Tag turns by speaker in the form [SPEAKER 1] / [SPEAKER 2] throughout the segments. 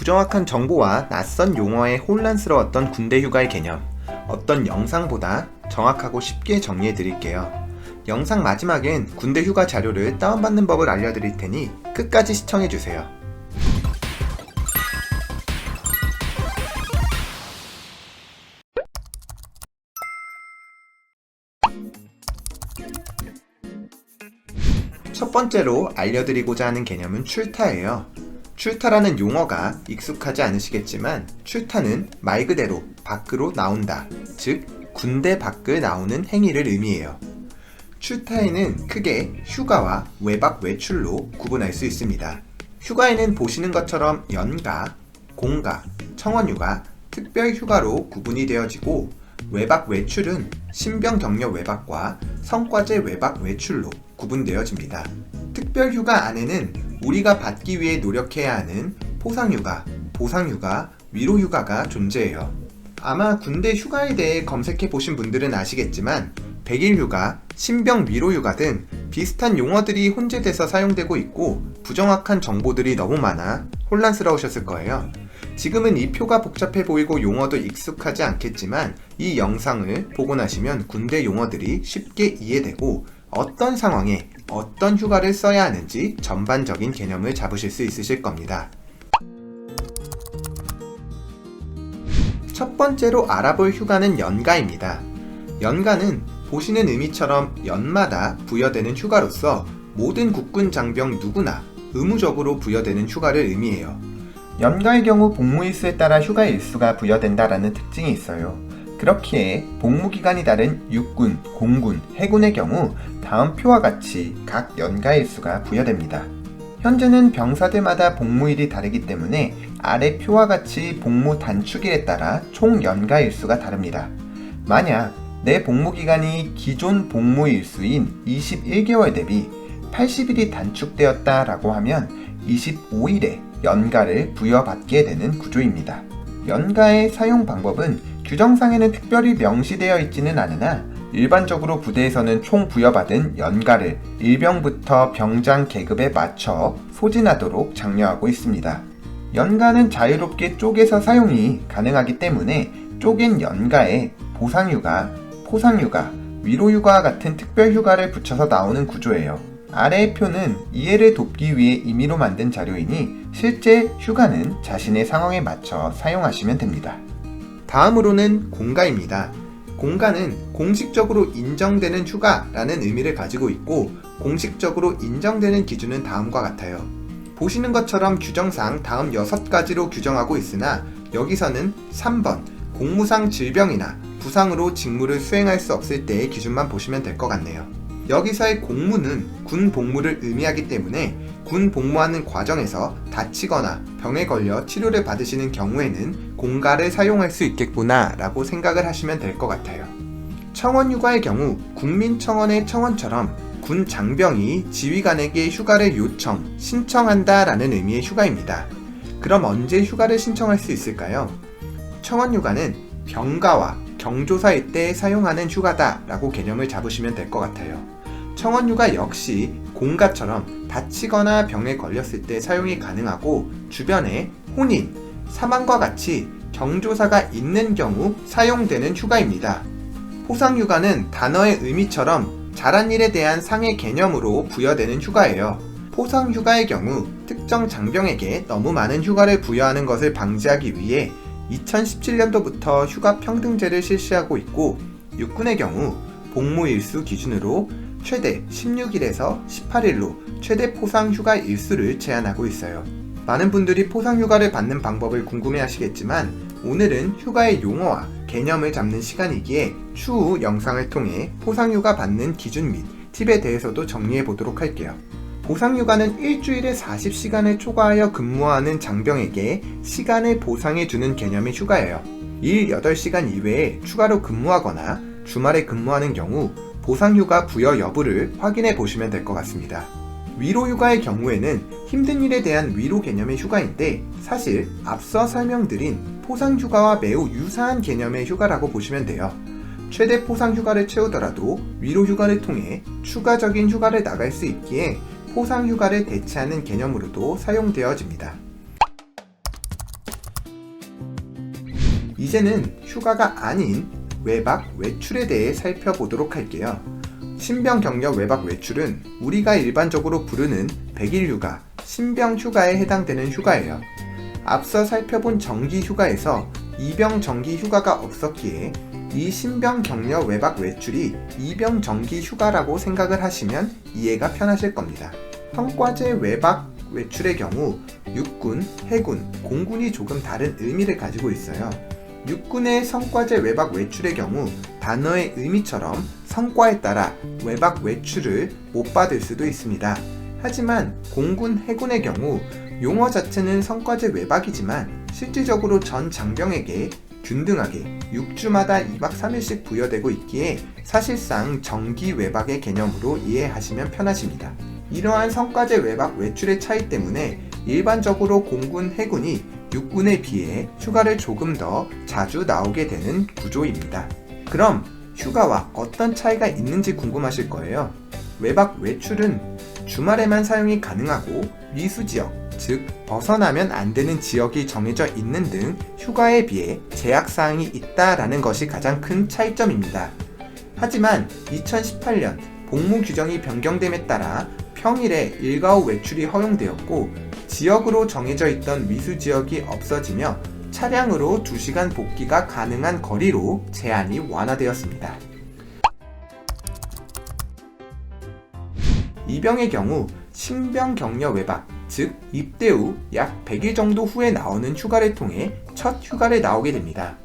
[SPEAKER 1] 부정확한 정보와 낯선 용어에 혼란스러웠던 군대 휴가의 개념, 어떤 영상보다 정확하고 쉽게 정리해 드릴게요. 영상 마지막엔 군대 휴가 자료를 다운받는 법을 알려드릴 테니 끝까지 시청해 주세요. 첫 번째로 알려드리고자 하는 개념은 출타예요. 출타라는 용어가 익숙하지 않으시겠지만 출타는 말 그대로 밖으로 나온다, 즉 군대 밖을 나오는 행위를 의미해요. 출타에는 크게 휴가와 외박 외출로 구분할 수 있습니다. 휴가에는 보시는 것처럼 연가, 공가, 청원휴가, 특별휴가로 구분이 되어지고 외박 외출은 신병 격려 외박과 성과제 외박 외출로 구분되어집니다. 특별휴가 안에는 우리가 받기 위해 노력해야 하는 포상휴가, 보상휴가, 위로휴가가 존재해요. 아마 군대 휴가에 대해 검색해 보신 분들은 아시겠지만 100일휴가, 신병 위로휴가 등 비슷한 용어들이 혼재돼서 사용되고 있고 부정확한 정보들이 너무 많아 혼란스러우셨을 거예요. 지금은 이 표가 복잡해 보이고 용어도 익숙하지 않겠지만 이 영상을 보고 나시면 군대 용어들이 쉽게 이해되고 어떤 상황에 어떤 휴가를 써야 하는지 전반적인 개념을 잡으실 수 있으실 겁니다. 첫 번째로 알아볼 휴가는 연가입니다. 연가는 보시는 의미처럼 연마다 부여되는 휴가로서 모든 국군 장병 누구나 의무적으로 부여되는 휴가를 의미해요. 연가의 경우 복무일수에 따라 휴가 일수가 부여된다라는 특징이 있어요. 그렇기에 복무기간이 다른 육군, 공군, 해군의 경우 다음 표와 같이 각 연가 일수가 부여됩니다. 현재는 병사들마다 복무일이 다르기 때문에 아래 표와 같이 복무 단축일에 따라 총 연가 일수가 다릅니다. 만약 내 복무기간이 기존 복무일수인 21개월 대비 80일이 단축되었다라고 하면 25일에 연가를 부여받게 되는 구조입니다. 연가의 사용 방법은 규정상에는 특별히 명시되어 있지는 않으나 일반적으로 부대에서는 총 부여받은 연가를 일병부터 병장 계급에 맞춰 소진하도록 장려하고 있습니다. 연가는 자유롭게 쪼개서 사용이 가능하기 때문에 쪼갠 연가에 보상휴가, 포상휴가, 위로휴가와 같은 특별휴가를 붙여서 나오는 구조예요. 아래의 표는 이해를 돕기 위해 임의로 만든 자료이니 실제 휴가는 자신의 상황에 맞춰 사용하시면 됩니다. 다음으로는 공가입니다. 공가는 공식적으로 인정되는 휴가라는 의미를 가지고 있고 공식적으로 인정되는 기준은 다음과 같아요. 보시는 것처럼 규정상 다음 6가지로 규정하고 있으나 여기서는 3번 공무상 질병이나 부상으로 직무를 수행할 수 없을 때의 기준만 보시면 될 것 같네요. 여기서의 공무는 군 복무를 의미하기 때문에 군 복무하는 과정에서 다치거나 병에 걸려 치료를 받으시는 경우에는 공가를 사용할 수 있겠구나 라고 생각을 하시면 될 것 같아요. 청원휴가의 경우 국민청원의 청원처럼 군 장병이 지휘관에게 휴가를 신청한다 라는 의미의 휴가입니다. 그럼 언제 휴가를 신청할 수 있을까요? 청원휴가는 병가와 경조사일 때 사용하는 휴가다 라고 개념을 잡으시면 될 것 같아요. 청원휴가 역시 공가처럼 다치거나 병에 걸렸을 때 사용이 가능하고 주변에 혼인, 사망과 같이 경조사가 있는 경우 사용되는 휴가입니다. 포상휴가는 단어의 의미처럼 잘한 일에 대한 상의 개념으로 부여되는 휴가예요. 포상휴가의 경우 특정 장병에게 너무 많은 휴가를 부여하는 것을 방지하기 위해 2017년도부터 휴가평등제를 실시하고 있고 육군의 경우 복무일수 기준으로 최대 16일에서 18일로 최대 포상휴가 일수를 제한하고 있어요. 많은 분들이 포상휴가를 받는 방법을 궁금해하시겠지만 오늘은 휴가의 용어와 개념을 잡는 시간이기에 추후 영상을 통해 포상휴가 받는 기준 및 팁에 대해서도 정리해 보도록 할게요. 보상휴가는 일주일에 40시간을 초과하여 근무하는 장병에게 시간을 보상해주는 개념의 휴가예요. 일 8시간 이외에 추가로 근무하거나 주말에 근무하는 경우 보상휴가 부여 여부를 확인해 보시면 될 것 같습니다. 위로휴가의 경우에는 힘든 일에 대한 위로 개념의 휴가인데 사실 앞서 설명드린 포상휴가와 매우 유사한 개념의 휴가라고 보시면 돼요. 최대 포상휴가를 채우더라도 위로휴가를 통해 추가적인 휴가를 나갈 수 있기에 포상휴가를 대체하는 개념으로도 사용되어집니다. 이제는 휴가가 아닌 외박, 외출에 대해 살펴보도록 할게요. 신병-격려 외박 외출은 우리가 일반적으로 부르는 100일 휴가, 신병 휴가에 해당되는 휴가예요. 앞서 살펴본 정기 휴가에서 이병 정기 휴가가 없었기에 이 신병 격려 외박 외출이 이병 정기 휴가라고 생각을 하시면 이해가 편하실 겁니다. 성과제 외박 외출의 경우 육군, 해군, 공군이 조금 다른 의미를 가지고 있어요. 육군의 성과제 외박 외출의 경우 단어의 의미처럼 성과에 따라 외박 외출을 못 받을 수도 있습니다. 하지만 공군, 해군의 경우 용어 자체는 성과제 외박이지만 실질적으로 전 장병에게 균등하게 6주마다 2박 3일씩 부여되고 있기에 사실상 정기 외박의 개념으로 이해하시면 편하십니다. 이러한 성과제 외박 외출의 차이 때문에 일반적으로 공군, 해군이 육군에 비해 휴가를 조금 더 자주 나오게 되는 구조입니다. 그럼 휴가와 어떤 차이가 있는지 궁금하실 거예요. 외박 외출은 주말에만 사용이 가능하고 미수지역, 즉 벗어나면 안 되는 지역이 정해져 있는 등 휴가에 비해 제약사항이 있다라는 것이 가장 큰 차이점입니다. 하지만 2018년 복무 규정이 변경됨에 따라 평일에 일과 후 외출이 허용되었고 지역으로 정해져 있던 미수지역이 없어지며 차량으로 2시간 복귀가 가능한 거리로 제한이 완화되었습니다. 이병의 경우 신병 격려 외박, 즉 입대 후 약 100일 정도 후에 나오는 휴가를 통해 첫 휴가를 나오게 됩니다.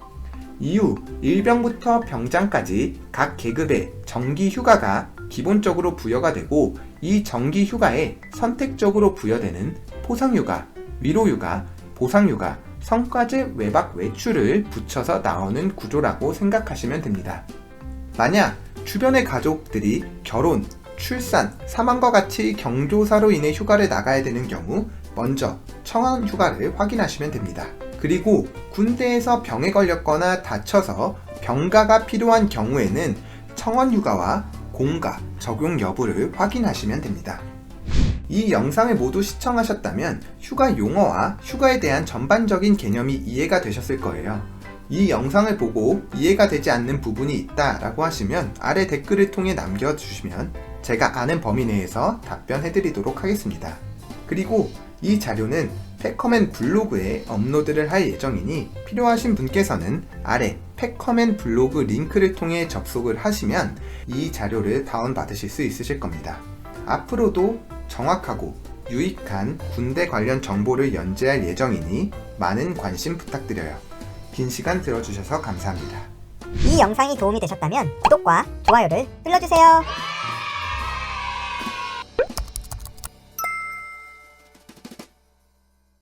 [SPEAKER 1] 이후 일병부터 병장까지 각 계급의 정기 휴가가 기본적으로 부여가 되고 이 정기 휴가에 선택적으로 부여되는 포상휴가, 위로휴가, 보상휴가, 성과제 외박 외출을 붙여서 나오는 구조라고 생각하시면 됩니다. 만약 주변의 가족들이 결혼, 출산, 사망과 같이 경조사로 인해 휴가를 나가야 되는 경우 먼저 청원 휴가를 확인하시면 됩니다. 그리고 군대에서 병에 걸렸거나 다쳐서 병가가 필요한 경우에는 청원 휴가와 공가 적용 여부를 확인하시면 됩니다. 이 영상을 모두 시청하셨다면 휴가 용어와 휴가에 대한 전반적인 개념이 이해가 되셨을 거예요. 이 영상을 보고 이해가 되지 않는 부분이 있다라고 하시면 아래 댓글을 통해 남겨주시면 제가 아는 범위 내에서 답변해드리도록 하겠습니다. 그리고 이 자료는 패커맨 블로그에 업로드를 할 예정이니 필요하신 분께서는 아래 패커맨 블로그 링크를 통해 접속을 하시면 이 자료를 다운받으실 수 있으실 겁니다. 앞으로도 정확하고 유익한 군대 관련 정보를 연재할 예정이니 많은 관심 부탁드려요. 긴 시간 들어주셔서 감사합니다.
[SPEAKER 2] 이 영상이 도움이 되셨다면 구독과 좋아요를 눌러주세요.